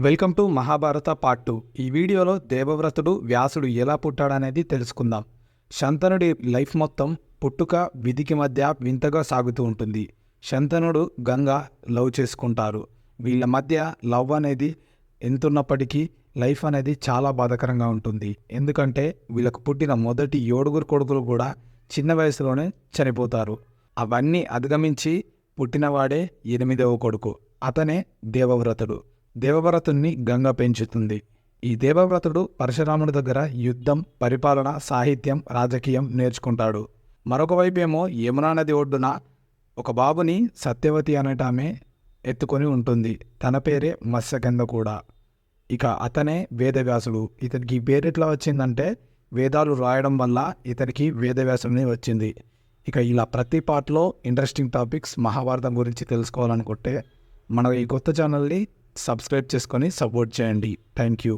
Welcome to Mahabharata part 2. ఈ వీడియోలో దేవవ్రతుడు వ్యాసుడు ఎలా పుట్టాడనేది తెలుసుకుందాం. శంతనుడి లైఫ్ మొత్తం పుట్టుక విధికి మధ్య వింతగా సాగుతూ ఉంటుంది. శంతనుడు గంగ లవ్ చేసుకుంటారు. వీళ్ళ మధ్య లవ్ అనేది ఎంతున్నప్పటికీ లైఫ్ అనేది చాలా బాధాకరంగా ఉంటుంది. ఎందుకంటే వీళ్ళకు పుట్టిన మొదటి 7 కొడుకులు కూడా చిన్న వయసులోనే చనిపోతారు. అవన్నీ అధిగమించి పుట్టినవాడే 8వ కొడుకు. అతనే దేవవ్రతుడు. దేవవ్రతుణ్ణి గంగ పెంచుతుంది. ఈ దేవవ్రతుడు పరశురాముడి దగ్గర యుద్ధం, పరిపాలన, సాహిత్యం, రాజకీయం నేర్చుకుంటాడు. మరొక వైపేమో యమునా నది ఒడ్డున ఒక బాబుని సత్యవతి అనేటామె ఎత్తుకొని ఉంటుంది. తన పేరే మత్స్యగంధ కూడా. ఇక అతనే వేదవ్యాసుడు. ఇతనికి ఈ పేరు ఎట్లా వచ్చిందంటే వేదాలు రాయడం వల్ల ఇతనికి వేదవ్యాసుని వచ్చింది. ఇక ఇలా ప్రతి పార్ట్లో ఇంట్రెస్టింగ్ టాపిక్స్ మహాభారతం గురించి తెలుసుకోవాలనుకుంటే మన ఈ కొత్త ఛానల్ని సబ్స్క్రైబ్ చేసుకొని సపోర్ట్ చేయండి. Thank you.